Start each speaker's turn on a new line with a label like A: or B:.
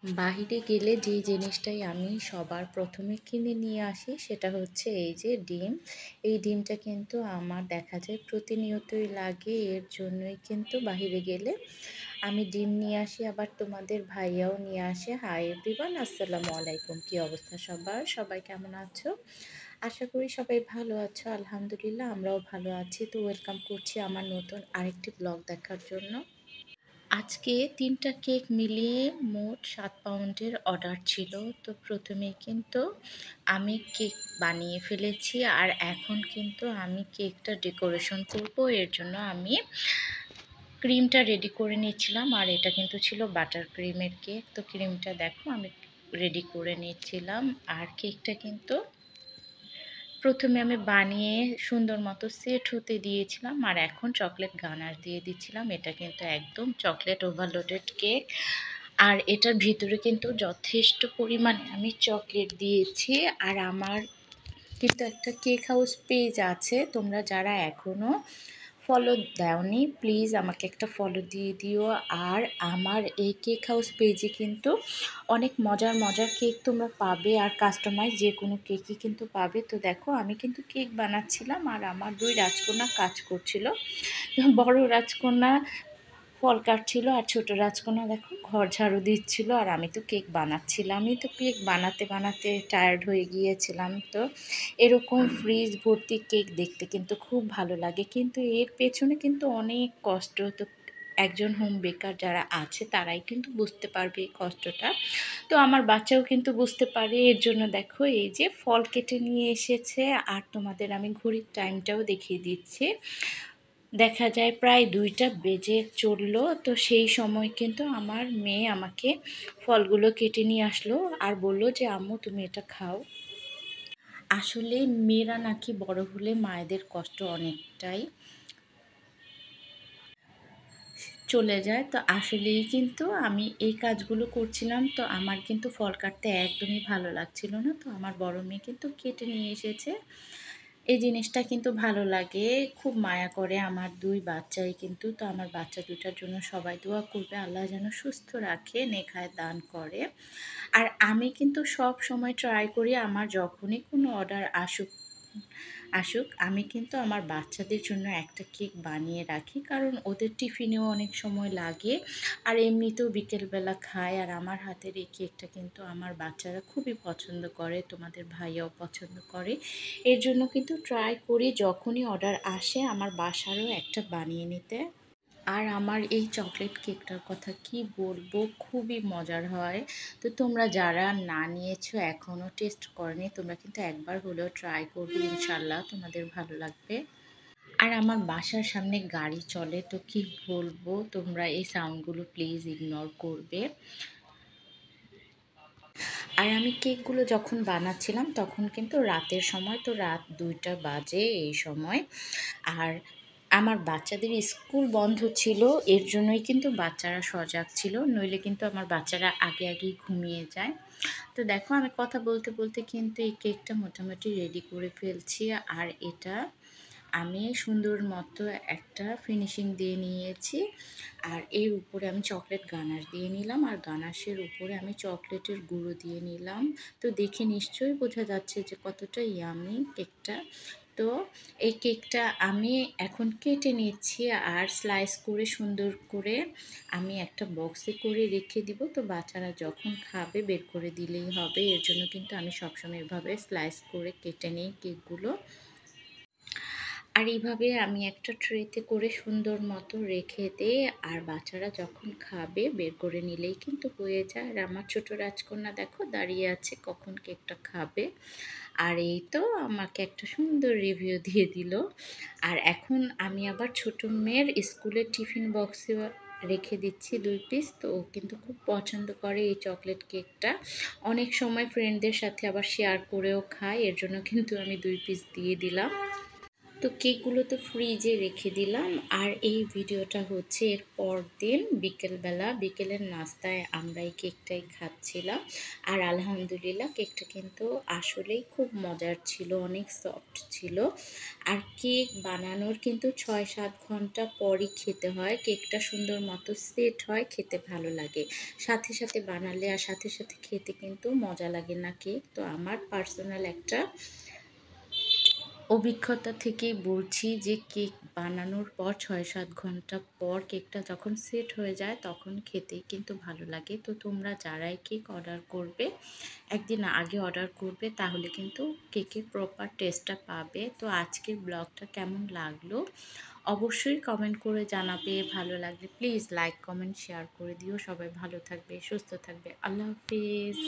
A: বাহিরে গেলে যে জিনিসটাই আমি সবার প্রথমে কিনে নিয়ে আসি সেটা হচ্ছে এই যে ডিম। এই ডিমটা কিন্তু আমার দেখা যায় প্রতিনিয়তই লাগে, এর জন্যই কিন্তু বাহিরে গেলে আমি ডিম নিয়ে আসি। আবার তোমাদের ভাইয়াও নিয়ে আসে। হাই এভরিওয়ান, আসসালামু আলাইকুম। কি অবস্থা সবার? সবাই কেমন আছো? আশা করি সবাই ভালো আছো। আলহামদুলিল্লাহ আমরাও ভালো আছি। তো ওয়েলকাম করছি আমার নতুন আরেকটি ব্লগ দেখার জন্য। আজকে ৩টা কেক মিলিয়ে মোট ৭ পাউন্ডের অর্ডার ছিল। তো প্রথমে কিন্তু আমি কেক বানিয়ে ফেলেছি, আর এখন কিন্তু আমি কেকটা ডেকোরেশন করব। এর জন্য আমি ক্রিমটা রেডি করে নিচ্ছিলাম, আর এটা কিন্তু ছিল বাটার ক্রিমের কেক। তো ক্রিমটা দেখো আমি রেডি করে নিচ্ছিলাম, আর কেকটা কিন্তু প্রথমে আমি বানিয়ে সুন্দর মতো সেট হতে দিয়েছিলাম, আর এখন চকলেট গানাশ দিয়ে দিচ্ছিলাম। এটা কিন্তু একদম চকলেট ওভারলোডেড কেক, আর এটার ভিতরে কিন্তু যথেষ্ট পরিমাণে আমি চকলেট দিয়েছি। আর আমার কিন্তু একটা কেক হাউস পেজ আছে, তোমরা যারা এখনও ফলো দাওনি প্লিজ আমাকে একটা ফলো দিয়ে দিও। আর আমার এই কেক হাউস পেজে কিন্তু অনেক মজার মজার কেক তোমরা পাবে, আর কাস্টমাইজ যে কোনো কেকই কিন্তু পাবে। তো দেখো আমি কিন্তু কেক বানাচ্ছিলাম, আর আমার 2 রাজকন্যা কাজ করছিল। বড় রাজকন্যা ফল কাটছিল, আর ছোট রাজকন্যা দেখো ঘর ঝাড়ু দিচ্ছিল, আর আমি তো কেক বানাচ্ছিলাম। আমি তো কেক বানাতে বানাতে টায়ার্ড হয়ে গিয়েছিলাম। তো এরকম ফ্রিজ ভর্তি কেক দেখতে কিন্তু খুব ভালো লাগে, কিন্তু এর পেছনে কিন্তু অনেক কষ্ট। তো একজন হোম বেকার যারা আছে তারাই কিন্তু বুঝতে পারবে এই কষ্টটা। তো আমার বাচ্চাও কিন্তু বুঝতে পারে, এর জন্য দেখো এই যে ফল কেটে নিয়ে এসেছে। আর তোমাদের আমি ঘড়ির টাইমটাও দেখিয়ে দিচ্ছি। দেখা যায় প্রায় 2টা বেজে চললো। তো সেই সময় কিন্তু আমার মেয়ে আমাকে ফলগুলো কেটে নিয়ে আসলো, আর বলল যে আম্মু তুমি এটা খাও। আসলে মেয়েরা নাকি বড় হলে মায়েদের কষ্ট অনেকটাই চলে যায়। তো আসলেই কিন্তু আমি এই কাজগুলো করছিলাম, তো আমার কিন্তু ফল কাটতে একদমই ভালো লাগছিল না। তো আমার বড় মেয়ে কিন্তু কেটে নিয়ে এসেছে। এই জিনিসটা কিন্তু ভালো লাগে, খুব মায়া করে আমার 2 বাচ্চাই কিন্তু। তো আমার বাচ্চা দুটার জন্য সবাই দোয়া করবে, আল্লাহ যেন সুস্থ রাখে, নেখায় দান করে। আর আমি কিন্তু সব সময় ট্রাই করি আমার যখনই কোনো অর্ডার আসুক আসুক আমি কিন্তু আমার বাচ্চাদের জন্য একটা কেক বানিয়ে রাখি, কারণ ওদের টিফিনেও অনেক সময় লাগে, আর এমনিতেও বিকেলবেলা খায়। আর আমার হাতের এই কেকটা কিন্তু আমার বাচ্চারা খুবই পছন্দ করে, তোমাদের ভাইয়াও পছন্দ করে। এর জন্য কিন্তু ট্রাই করি যখনই অর্ডার আসে আমার বাসারও একটা বানিয়ে নিতে। আর আমার এই চকলেট কেকটার কথা কি বলবো, খুবই মজার হয়। তো তোমরা যারা না নিয়েছো এখনও টেস্ট করনি, তোমরা কিন্তু একবার হলেও ট্রাই করবে, ইনশাল্লাহ তোমাদের ভালো লাগবে। আর আমার বাসার সামনে গাড়ি চলে, তো কি বলবো, তোমরা এই সাউন্ডগুলো প্লিজ ইগনোর করবে। আর আমি কেকগুলো যখন বানাচ্ছিলাম তখন কিন্তু রাতের সময়, তো রাত 2টা বাজে এই সময়। আর আমার বাচ্চাদের স্কুল বন্ধ ছিল, এর জন্যই কিন্তু বাচ্চারা সজাগ ছিল, নইলে কিন্তু আমার বাচ্চারা আগে আগেই ঘুমিয়ে যায়। তো দেখো আমি কথা বলতে বলতে কিন্তু এই কেকটা মোটামুটি রেডি করে ফেলছি। আর এটা আমি সুন্দর মতো একটা ফিনিশিং দিয়ে নিয়েছি। আর এর উপরে আমি চকলেট গানাশ দিয়ে নিলাম, আর গানাশের উপরে আমি চকলেটের গুঁড়ো দিয়ে নিলাম। তো দেখে নিশ্চয়ই বোঝা যাচ্ছে যে কতটা ইয়ামি কেকটা। তো এই কেকটা আমি এখন কেটে নিচ্ছি, আর স্লাইস করে সুন্দর করে আমি একটা বক্সে করে রেখে দিব। তো বাচ্চারা যখন খাবে বের করে দিলেই হবে। এর জন্য কিন্তু আমি সবসময় এভাবে স্লাইস করে কেটে নিই কেকগুলো। আর এইভাবে আমি একটা ট্রেতে করে সুন্দর মতো রেখে দিই, আর বাচ্চারা যখন খাবে বের করে নিলেই কিন্তু হয়ে যায়। আর আমার ছোট রাজকন্যা দেখো দাঁড়িয়ে আছে কখন কেকটা খাবে। আর এই তো আমাকে একটা সুন্দর রিভিউ দিয়ে দিল। আর এখন আমি আবার ছোট মেয়ের স্কুলের টিফিন বক্সে রেখে দিচ্ছি 2 পিস। তো ও কিন্তু খুব পছন্দ করে এই চকলেট কেকটা, অনেক সময় ফ্রেন্ডদের সাথে আবার শেয়ার করেও খায়, এর জন্য কিন্তু আমি 2 পিস দিয়ে দিলাম। তো কেকগুলো তো ফ্রিজে রেখে দিলাম। আর এই ভিডিওটা হচ্ছে এর পরদিন বিকেলবেলা, বিকেলের নাস্তায় আমরা এই কেকটাই খাচ্ছিলাম। আর আলহামদুলিল্লাহ কেকটা কিন্তু আসলেই খুব মজার ছিল, অনেক সফট ছিল। আর কেক বানানোর কিন্তু ৬-৭ ঘন্টা পরই খেতে হয়। কেকটা সুন্দর মতো সেট হয়, খেতে ভালো লাগে। সাথে সাথে বানালে আর সাথে সাথে খেতে কিন্তু মজা লাগে না কেক। তো আমার পার্সোনাল একটা অভিজ্ঞতা থেকেই বলছি যে কেক বানানোর পর ৬-৭ ঘন্টা পর কেকটা যখন সেট হয়ে যায় তখন খেতেই কিন্তু ভালো লাগে। তো তোমরা যারাই কেক অর্ডার করবে, একদিন আগে অর্ডার করবে, তাহলে কিন্তু কেকের প্রপার টেস্টটা পাবে। তো আজকের ব্লগটা কেমন লাগলো অবশ্যই কমেন্ট করে জানাবে। ভালো লাগলে প্লিজ লাইক, কমেন্ট, শেয়ার করে দিও। সবাই ভালো থাকবে, সুস্থ থাকবে। আল্লাহ হাফিজ।